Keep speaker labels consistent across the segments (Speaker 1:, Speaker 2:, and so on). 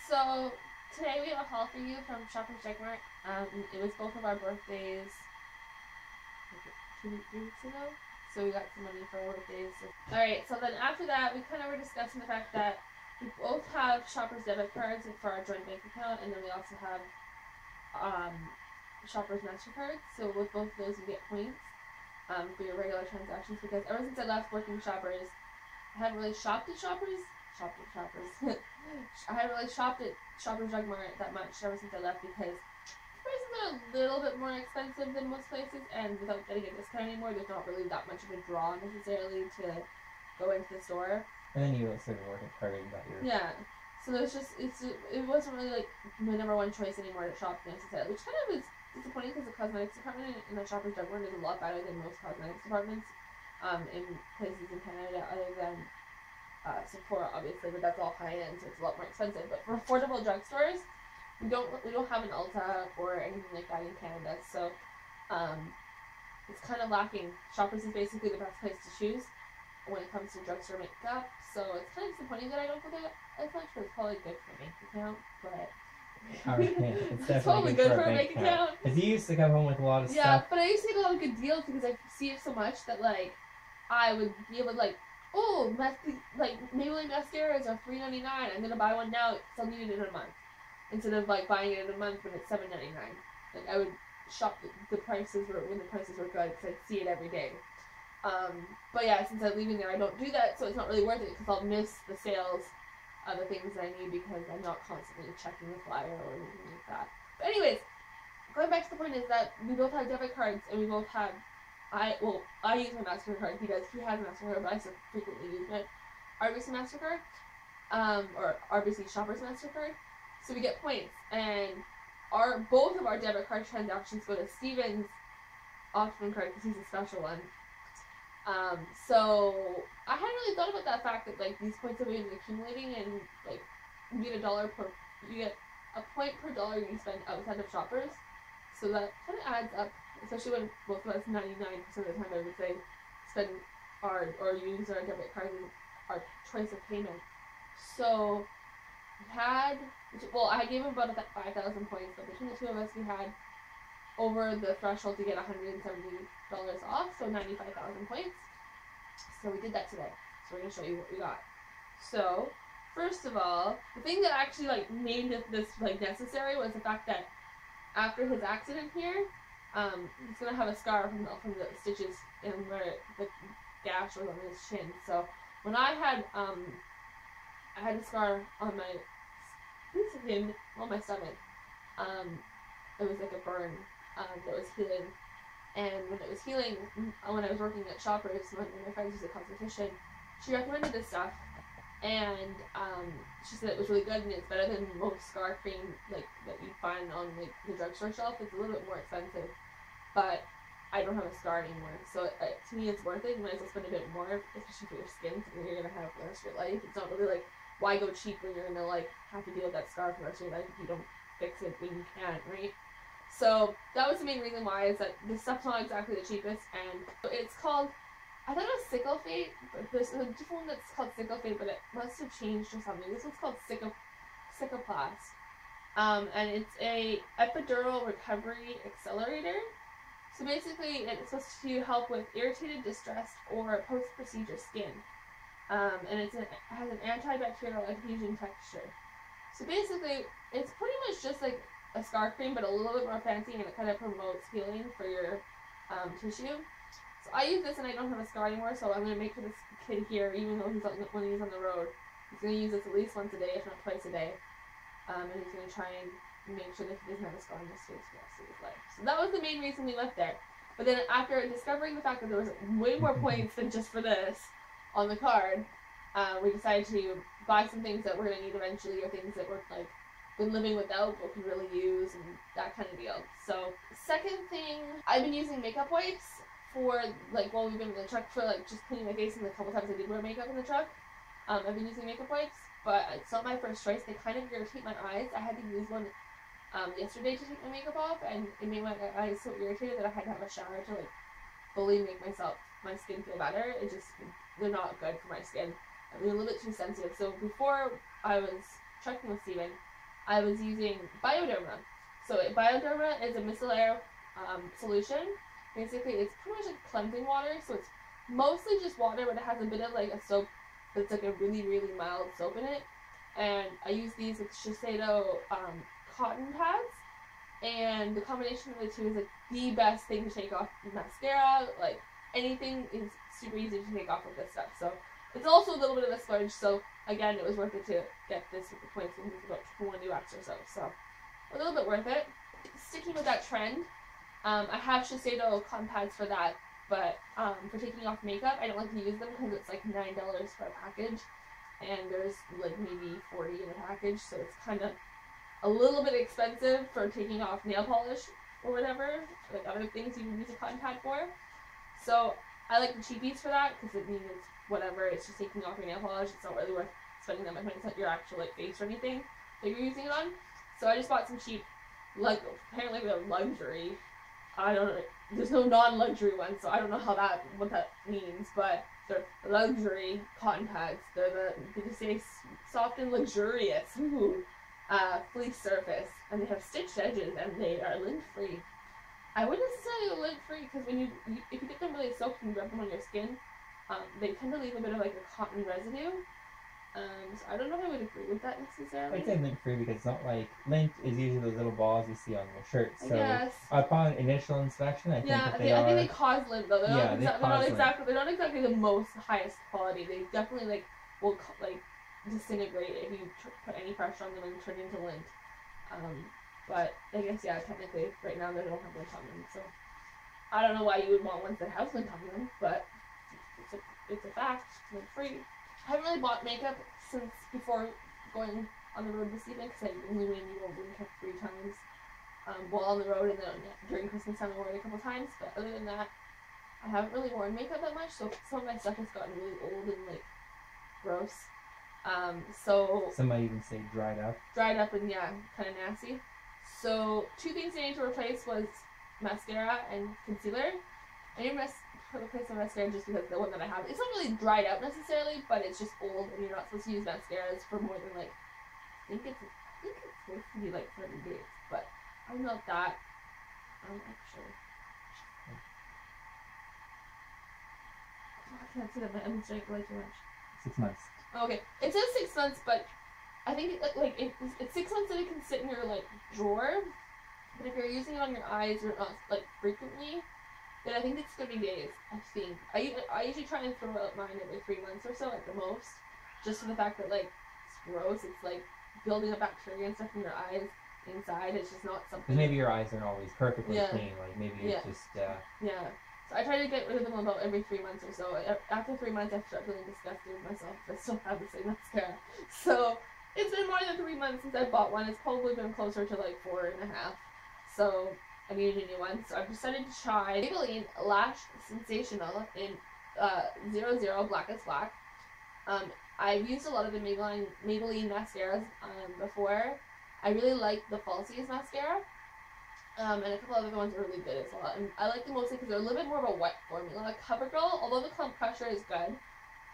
Speaker 1: So today we have a haul for you from Shoppers Drug Mart. It was both of our birthdays like 3 weeks ago, so we got some money for our birthdays. Alright, so then after that, we kind of were discussing the fact that we both have Shoppers debit cards for our joint bank account, and then we also have Shoppers MasterCard. So with both of those, you get points for your regular transactions. Because ever since I left working Shoppers, I haven't really shopped at Shoppers. I haven't really shopped at Shoppers Drug Mart that much ever since I left because prices are a little bit more expensive than most places, and without getting a discount anymore, there's not really that much of a draw necessarily to go into the store.
Speaker 2: And then you also work at Target and got your...
Speaker 1: Yeah. So there's just, it wasn't really like my number one choice anymore to shop necessarily, which kind of is disappointing because the cosmetics department in the Shoppers Drug Mart is a lot better than most cosmetics departments in places in Canada other than Sephora, obviously, but that's all high end, so it's a lot more expensive. But for affordable drugstores, we don't have an Ulta or anything like that in Canada, so it's kind of lacking. Shoppers is basically the best place to choose when it comes to drugstore makeup, so it's kind of disappointing that I don't go there as much, but it's probably good for a bank account. But
Speaker 2: it's
Speaker 1: probably good for a bank account.
Speaker 2: Because you used to come home with a lot of stuff.
Speaker 1: Yeah, but I used to get a lot of good deals because I see it so much that like I would be able to like, oh, like Maybelline mascaras are $3.99. I'm gonna buy one now because I'll need it in a month, instead of like buying it in a month when it's $7.99. Like I would shop the prices when the prices were good because I'd see it every day. But yeah, since I'm leaving there, I don't do that, so it's not really worth it because I'll miss the sales of the things that I need because I'm not constantly checking the flyer or anything like that. But anyways, going back to the point is that we both have debit cards and we both have. I use my MasterCard. He has a MasterCard, but I still frequently use my RBC MasterCard, or RBC Shoppers MasterCard. So we get points, and both of our debit card transactions go to Steven's Optimum card because he's a special one. So I hadn't really thought about that fact that like these points have been accumulating, and like you get you get a point per dollar you spend outside of Shoppers. So that kind of adds up. Especially when both of us 99% of the time I would say spend or use our debit card as our choice of payment. So I gave him about 5,000 points, but between the two of us we had over the threshold to get $170 off, so 95,000 points. So we did that today. So we're gonna show you what we got. So first of all, the thing that actually like made this like necessary was the fact that after his accident here, he's gonna have a scar from the stitches and where the gash was on his chin. So when I had a scar on my stomach. It was like a burn that was healing, and when it was healing, when I was working at Shoppers, one of my friends was a cosmetician. She recommended this stuff, and she said it was really good and it's better than most scar cream like that you find on like the drugstore shelf. It's a little bit more expensive, but I don't have a scar anymore, so to me it's worth it. You might as well spend a bit more, especially for your skin, something you're gonna have for the rest of your life. It's not really like why go cheap when you're gonna like have to deal with that scar for the rest of your life if you don't fix it when you can, right? So that was the main reason why, is that this stuff's not exactly the cheapest, and it's called, I thought it was Sickle Fate, but there's a different one that's called Sickle Fate, but it must have changed or something. This one's called Cicaplast, and it's a epidural recovery accelerator. So basically, it's supposed to help with irritated, distressed, or post-procedure skin, and it has an antibacterial adhesion texture. So basically, it's pretty much just like a scar cream, but a little bit more fancy, and it kind of promotes healing for your tissue. So I use this, and I don't have a scar anymore, so I'm going to make for this kid here, even though when he's on the road, he's going to use this at least once a day, if not twice a day, and he's going to try and make sure that he doesn't have a scar on his face for the rest of his life. So that was the main reason we left there. But then after discovering the fact that there was way more points than just for this on the card, we decided to buy some things that we're going to need eventually, or things that we're like been living without but could really use, and that kind of deal. So second thing, I've been using makeup wipes for like while we've been in the truck, for like just cleaning my face, and the couple times I did wear makeup in the truck. I've been using makeup wipes, but it's not my first choice. They kind of irritate my eyes. I had to use one yesterday to take my makeup off, and it made my eyes so irritated that I had to have a shower to like fully make my skin feel better. They're not good for my skin. They're a little bit too sensitive. So before I was trekking with Steven, I was using Bioderma. So Bioderma is a micellar solution. Basically, it's pretty much like cleansing water. So it's mostly just water, but it has a bit of like a soap that's like a really, really mild soap in it. And I use these with Shiseido cotton pads. And the combination of the two is like the best thing to take off mascara. Like anything is super easy to take off with this stuff. So it's also a little bit of a splurge. So again, it was worth it to get this with the points. I think it's about 20 bucks or so. So a little bit worth it. Sticking with that trend, I have Shiseido cotton pads for that. But for taking off makeup, I don't like to use them because it's like $9 for a package. And there's like maybe 40 in a package. So it's kind of a little bit expensive for taking off nail polish or whatever, like other things you can use a cotton pad for. So I like the cheapies for that because it means it's whatever, it's just taking off your nail polish. It's not really worth spending that much money. It's not your actual like face or anything that you're using it on. So I just bought some cheap, like apparently they're luxury. I don't know. There's no non-luxury ones, so I don't know what that means, but they're luxury cotton pads. They just say soft and luxurious. Ooh. Fleece surface, and they have stitched edges, and they are lint free. I wouldn't necessarily go lint free because when if you get them really soaked and you rub them on your skin, they tend to leave a bit of like a cotton residue. So I don't know if I would agree with that necessarily.
Speaker 2: I'd say lint free because it's not like lint is usually those little balls you see on your shirts. So
Speaker 1: yes.
Speaker 2: Upon initial inspection, I think that
Speaker 1: I think they cause lint though. They're not exactly the most highest quality. They definitely like will like disintegrate if you put any pressure on them and turn into lint. But I guess technically right now they don't have lint on them, so I don't know why you would want ones that have lint on them, but it's a fact. Lint free. I haven't really bought makeup since before going on the road this evening because I only went to Winter 3 times while on the road, and then during Christmas time I wore it a couple times. But other than that, I haven't really worn makeup that much, so some of my stuff has gotten really old and like gross. So
Speaker 2: some might even say dried up
Speaker 1: and kind of nasty. So 2 things I need to replace was mascara and concealer. I need to replace my mascara just because the one that I have, it's not really dried out necessarily, but it's just old, and you're not supposed to use mascaras for more than like I think it's supposed to be like 30 days, but I'm not that. I'm actually. Oh, I can't see that my onions drink way too much.
Speaker 2: 6 months.
Speaker 1: Okay, it says 6 months, but I think it's 6 months that it can sit in your like drawer. But if you're using it on your eyes or not like frequently, then I think it's 30 days. I think I usually try and throw out mine every 3 months or so at the most, just for the fact that like it's gross. It's like building up bacteria and stuff in your eyes inside. It's just not something.
Speaker 2: Maybe your eyes aren't always perfectly clean. Like maybe it's just.
Speaker 1: So I try to get rid of them about every 3 months or so. After 3 months, I start feeling disgusted with myself. I still have the same mascara. So it's been more than 3 months since I bought one. It's probably been closer to like 4.5. So I needed a new one. So I've decided to try Maybelline Lash Sensational in 00 Black is Black. I've used a lot of the Maybelline mascaras before. I really like the Falsies mascara. And a couple other ones are really good as well. And I like them mostly because they're a little bit more of a wet formula. Like CoverGirl, although the clump pressure is good,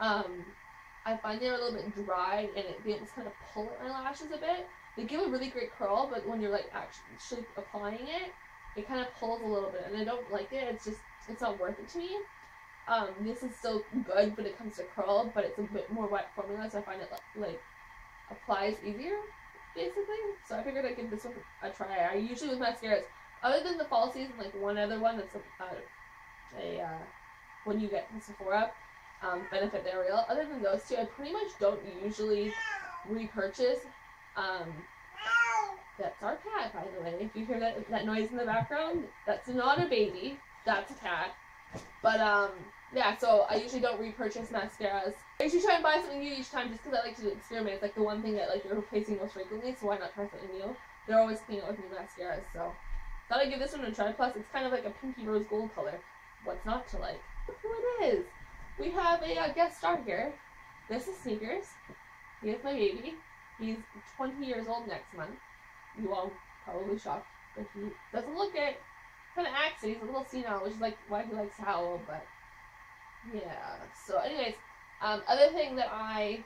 Speaker 1: I find they're a little bit dry and they almost kind of pull at my lashes a bit. They give a really great curl, but when you're like actually applying it, it kind of pulls a little bit, and I don't like it. It's not worth it to me. This is still good when it comes to curl, but it's a bit more wet formula, so I find it like applies easier. Basically, so I figured I'd give this one a try. I usually with mascaras, other than the Falsies and like one other one that's a when you get from Sephora, Benefit L'Oreal. Other than those 2, I pretty much don't usually repurchase. That's our cat, by the way. If you hear that noise in the background, that's not a baby. That's a cat. But so I usually don't repurchase mascaras. I usually try and buy something new each time just because I like to experiment. It's like the one thing that like you're replacing most frequently, so why not try something new? They're always coming out with new mascaras, so thought I'd give this one a try. Plus, it's kind of like a pinky rose gold color. What's not to like? Look who it is. We have a guest star here. This is Sneakers. He is my baby. He's 20 years old next month. You all probably shocked, but he doesn't look it. Kind of acts it. He's a little senile, which is like why he likes to howl, but yeah. So anyways, other thing that I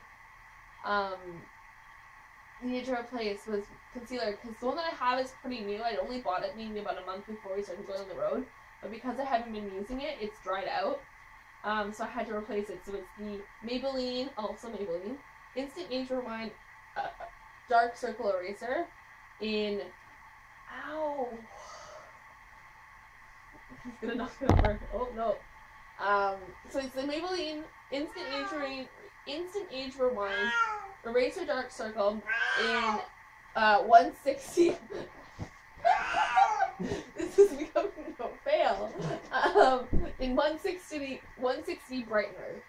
Speaker 1: needed to replace was concealer, because the one that I have is pretty new. I only bought it maybe about a month before we started going on the road, but because I haven't been using it, it's dried out. So I had to replace it. So it's the Maybelline, also Maybelline, Instant Age Rewind Dark Circle Eraser in, ow, he's gonna knock it over. Oh no. So it's the Maybelline Instant Age Rewind Eraser Dark Circle in 160. This is becoming a fail. In 160 brightener.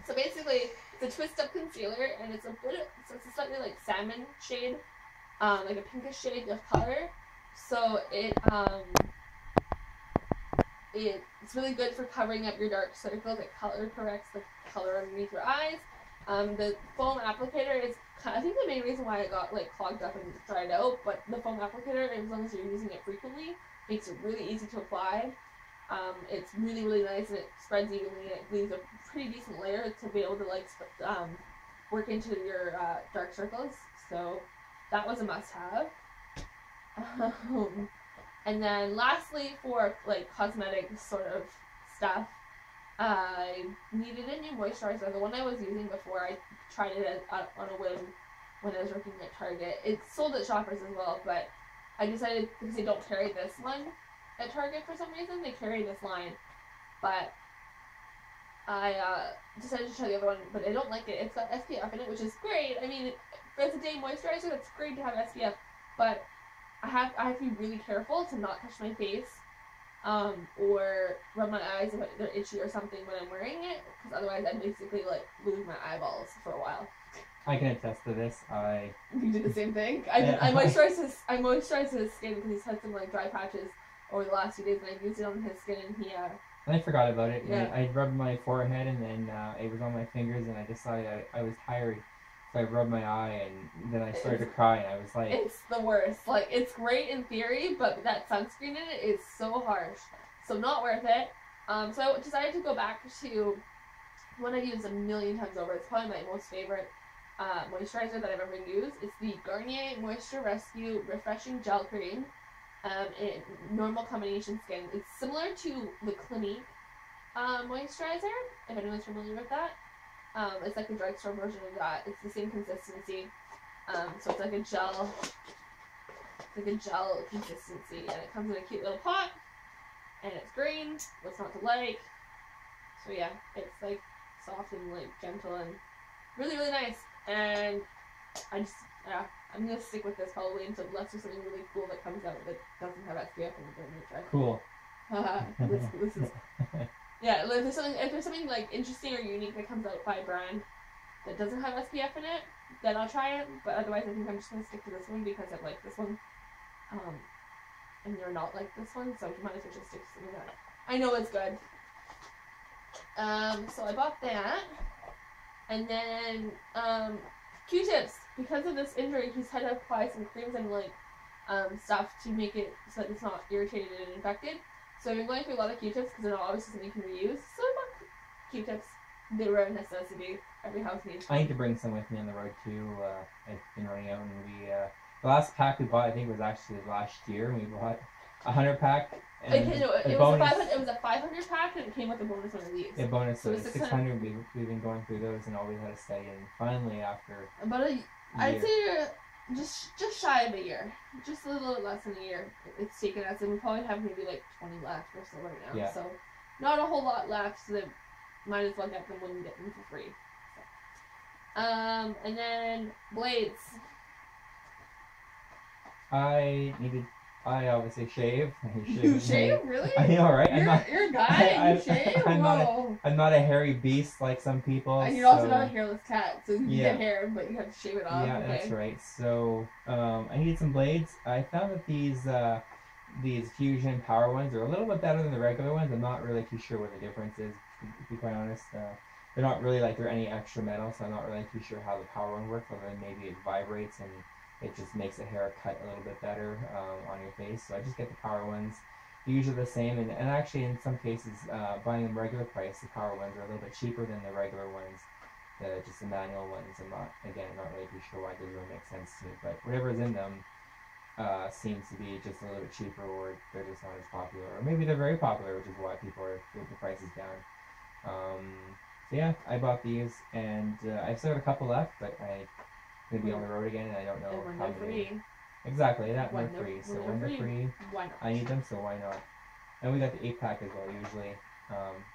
Speaker 1: So basically, it's a twist up concealer, and it's a slightly like salmon shade, like a pinkish shade of color. So it's really good for covering up your dark circles. It color corrects the color underneath your eyes. The foam applicator is, I think, the main reason why it got like clogged up and dried out. But the foam applicator, as long as you're using it frequently, makes it really easy to apply. It's really, really nice, and it spreads evenly. And it leaves a pretty decent layer to be able to like work into your dark circles. So that was a must-have. And then lastly, for like cosmetic sort of stuff, I needed a new moisturizer. The one I was using before, I tried it on a whim when I was working at Target. It's sold at Shoppers as well, but I decided, because they don't carry this one at Target for some reason, they carry this line. But I decided to try the other one, but I don't like it. It's got SPF in it, which is great. I mean, for a day moisturizer, that's great to have SPF, but I have to be really careful to not touch my face, or rub my eyes if they're itchy or something when I'm wearing it, because otherwise I'd basically like lose my eyeballs for a while.
Speaker 2: I can attest to this.
Speaker 1: You did the same thing. I moisturized his skin because he's had some like dry patches over the last few days, and I used it on his skin, and he
Speaker 2: And I forgot about it.
Speaker 1: Yeah.
Speaker 2: I rubbed my forehead, and then it was on my fingers, and I decided I was tired. So I rubbed my eye, and then I started to cry, and I was like...
Speaker 1: It's the worst. Like, it's great in theory, but that sunscreen in it is so harsh. So not worth it. So I decided to go back to one I've used a million times over. It's probably my most favorite moisturizer that I've ever used. It's the Garnier Moisture Rescue Refreshing Gel Cream in normal combination skin. It's similar to the Clinique moisturizer, if anyone's familiar with that. It's like a drugstore version of that. It's the same consistency. So it's like a gel consistency, and it comes in a cute little pot, and it's green. What's not to like? So yeah, it's like soft and like gentle and really, really nice. And I'm gonna stick with this probably until unless there's something really cool that comes out that doesn't have SPF in it. I'm gonna try.
Speaker 2: Cool.
Speaker 1: This is. Yeah, if there's something like interesting or unique that comes out by a brand that doesn't have SPF in it, then I'll try it. But otherwise, I think I'm just gonna stick to this one because I like this one, and you're not like this one, so you might as well just stick to something that I know is good. So I bought that, and then Q-tips. Because of this injury, he's had to apply some creams and like stuff to make it so that it's not irritated and infected. So I've been going through a lot of Q-tips because they're not obviously something you can reuse. So I bought Q-tips. They were a necessity. Every house needs them.
Speaker 2: I need to bring some with me on the road too. I've been running out, and the last pack we bought, I think, was actually last year. And we bought a 100-pack.
Speaker 1: It was a 500 pack, and it came with a bonus one of these.
Speaker 2: A bonus, so
Speaker 1: 600.
Speaker 2: We've been going through those, and always had to stay. And finally, after
Speaker 1: I'd say just shy of a year, just a little bit less than a year. It's taken us, and we probably have maybe like 20 left or so right now.
Speaker 2: Yeah.
Speaker 1: So not a whole lot left. So might as well get them when we get them for free. So. And then blades.
Speaker 2: I obviously shave.
Speaker 1: You shave? Really?
Speaker 2: I know, right?
Speaker 1: You're a guy and you shave?
Speaker 2: I'm not a hairy beast like some people.
Speaker 1: And you're also not a hairless cat, so you get hair, but you have to shave it off.
Speaker 2: Yeah,
Speaker 1: okay.
Speaker 2: That's right. So I needed some blades. I found that these Fusion Power ones are a little bit better than the regular ones. I'm not really too sure what the difference is, to be quite honest. They're not really like they're any extra metal, so I'm not really too sure how the Power one works, other than maybe it vibrates and it just makes the hair cut a little bit better on your face. So I just get the Power ones. They're usually the same, and actually in some cases, buying them regular price, the Power ones are a little bit cheaper than the regular ones. just the manual ones. I'm not really too sure why. It doesn't really make sense to me. But whatever's in them seems to be just a little bit cheaper, or they're just not as popular, or maybe they're very popular, which is why people are the prices down. So yeah, I bought these, and I've still got a couple left, but I'm gonna be on the road again, and I don't know
Speaker 1: when
Speaker 2: how
Speaker 1: they're
Speaker 2: many.
Speaker 1: free.
Speaker 2: Exactly, that
Speaker 1: When
Speaker 2: and they're free. So
Speaker 1: they're
Speaker 2: when they're free,
Speaker 1: why not?
Speaker 2: I need them, so why not? And we got the 8-pack as well. Usually,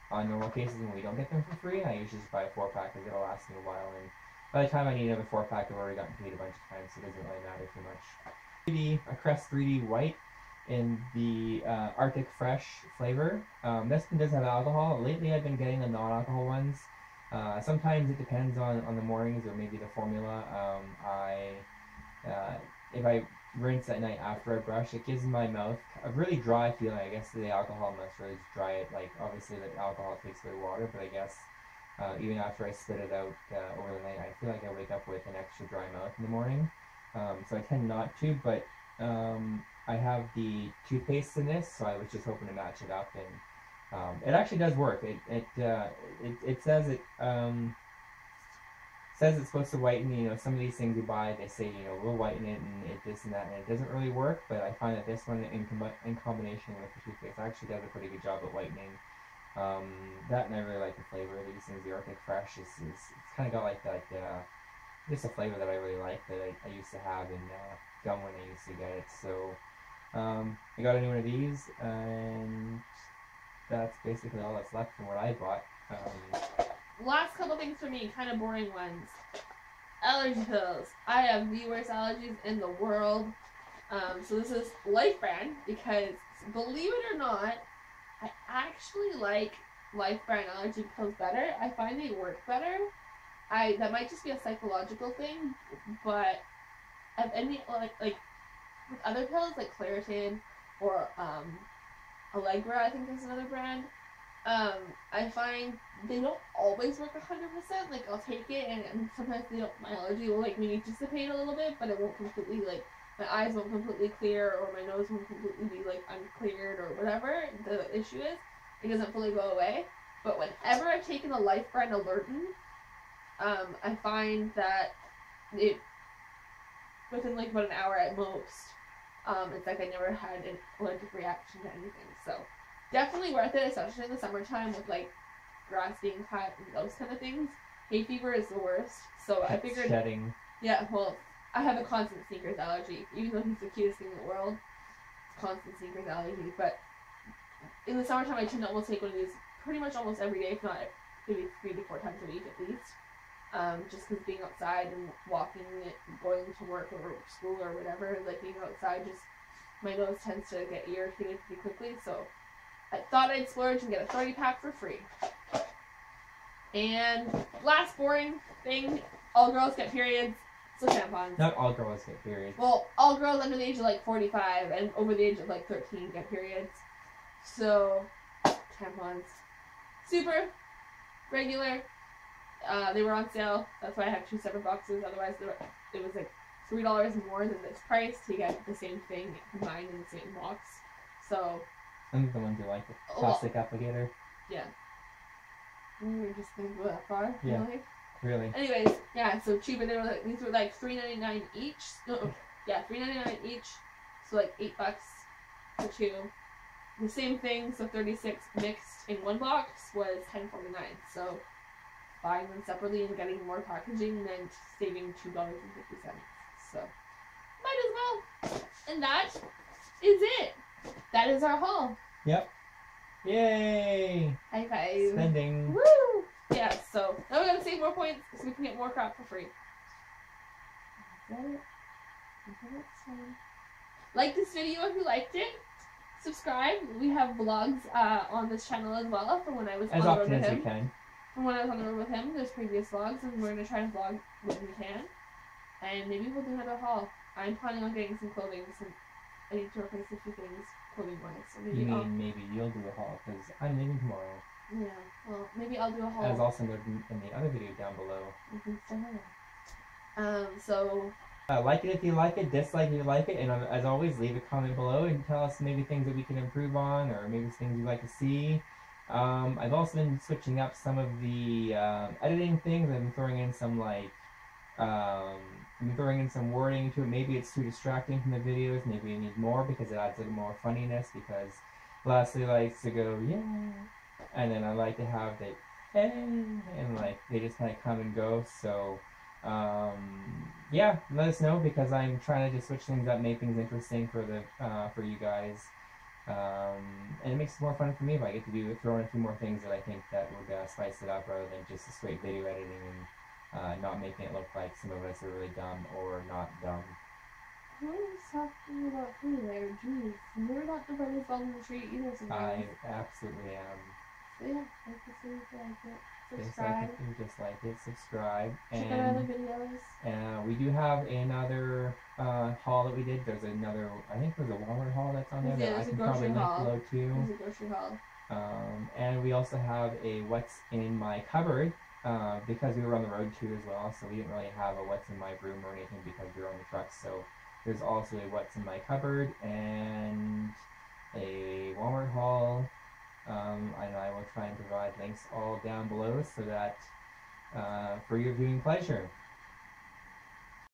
Speaker 2: on normal cases when we don't get them for free, I usually just buy a 4-pack because it'll last me a while. And by the time I need another 4-pack, I've already gotten paid a bunch of times, so it doesn't really matter too much. A Crest 3D White in the Arctic Fresh flavor. This one does have alcohol. Lately, I've been getting the non-alcohol ones. Sometimes it depends on the mornings or maybe the formula. If I rinse at night after I brush, it gives my mouth a really dry feeling. I guess the alcohol must really just dry it. Like obviously the alcohol takes away water, but I guess even after I spit it out over the night, I feel like I wake up with an extra dry mouth in the morning. So I tend not to, but I have the toothpaste in this, so I was just hoping to match it up, and it actually does work. It says says it's supposed to whiten. Some of these things you buy, they say we'll whiten it and this and that, and it doesn't really work. But I find that this one, in combination with the toothpaste, actually does a pretty good job at whitening. That, and I really like the flavor of these things. The Arctic Fresh it's kind of got like that. Just a flavor that I really like that I used to have in gum when I used to get it. So I got a new one of these, and that's basically all that's left from what I bought.
Speaker 1: Last couple things for me, kind of boring ones. Allergy pills. I have the worst allergies in the world. So this is Life Brand, because believe it or not, I actually like Life Brand allergy pills better. I find they work better. That might just be a psychological thing, but of any like with other pills like Claritin or Allegra, I think is another brand. I find they don't always work 100%. Like I'll take it, and sometimes my allergy will maybe dissipate a little bit, but it won't completely my eyes won't completely clear, or my nose won't completely be uncleared, or whatever the issue is. It doesn't fully go away. But whenever I've taken a Life Brand Allergen, I find that it within about an hour at most, it's like I never had an allergic reaction to anything. So definitely worth it, especially in the summertime with grass being cut and those kind of things. Hay fever is the worst. So I figured
Speaker 2: shedding.
Speaker 1: Yeah, well, I have a constant sneakers allergy. Even though he's the cutest thing in the world, it's constant sneakers allergy. But in the summertime, I tend to almost take one of these pretty much almost every day, if not maybe 3 to 4 times a week at least. Just because being outside and walking, going to work or school or whatever, being outside, just my nose tends to get irritated pretty quickly. So I thought I'd splurge and get a 30-pack for free. And last boring thing, all girls get periods, so tampons.
Speaker 2: Not all girls get periods.
Speaker 1: Well, all girls under the age of 45 and over the age of 13 get periods. So tampons, super regular. They were on sale. That's why I have 2 separate boxes. Otherwise, it was $3 more than this price to get the same thing combined in the same box. So.
Speaker 2: And the ones you like, the plastic applicator.
Speaker 1: Yeah. We were just gonna go that far.
Speaker 2: Yeah. Really.
Speaker 1: Anyways, yeah. So cheaper. These were $3.99 each. No, yeah, $3.99 each. So $8 for 2. The same thing. So 36 mixed in one box was $10.49. So buying them separately and getting more packaging meant saving $2.50. So might as well. And that is it. That is our haul.
Speaker 2: Yep. Yay!
Speaker 1: High five.
Speaker 2: Spending.
Speaker 1: Woo! Yeah, so now we gotta save more points so we can get more crap for free. Is that it? Until next time. Like this video if you liked it. Subscribe. We have vlogs on this channel as well from when I was on the road with him.
Speaker 2: As often as we can.
Speaker 1: From when I was on the road with him, there's previous vlogs, and we're gonna try to vlog when we can. And maybe we'll do another haul. I'm planning on getting some clothing. I need to replace a few things clothing-wise. So
Speaker 2: maybe you'll do a haul, because I'm leaving tomorrow.
Speaker 1: Yeah, well, maybe I'll do a haul.
Speaker 2: As also noted in the other video down below.
Speaker 1: So.
Speaker 2: Like it if you like it, dislike if you like it, and as always, leave a comment below and tell us maybe things that we can improve on, or maybe things you'd like to see. I've also been switching up some of the editing things. I've been throwing in some um, I've been throwing in some wording to it. Maybe it's too distracting from the videos. Maybe you need more because it adds a little more funniness. Because Leslie likes to go yeah, and then I like to have the hey, and like they just kind of come and go. So yeah, let us know because I'm trying to just switch things up, make things interesting for the for you guys. And it makes it more fun for me if I get to throw in a few more things that I think that would spice it up rather than just a straight video editing and not making it look like some of us are really dumb or not dumb.
Speaker 1: Who is talking about who there? Jeez. You're not the brightest bulb in the tree either
Speaker 2: I
Speaker 1: sometimes.
Speaker 2: absolutely am.
Speaker 1: So yeah, like to see if you like it.
Speaker 2: Just like
Speaker 1: Subscribe.
Speaker 2: if you just like it, subscribe.
Speaker 1: Check out our other videos.
Speaker 2: We do have another haul that we did. There's another, I think there's a Walmart haul that's on there
Speaker 1: Yeah,
Speaker 2: that I
Speaker 1: there's a
Speaker 2: can probably
Speaker 1: grocery
Speaker 2: link
Speaker 1: haul.
Speaker 2: below too.
Speaker 1: There's a grocery haul.
Speaker 2: And we also have a what's in my cupboard because we were on the road too as well. So we didn't really have a what's in my room or anything because we were on the truck. So there's also a what's in my cupboard and a Walmart haul. And I will try and provide links all down below so that for your viewing pleasure.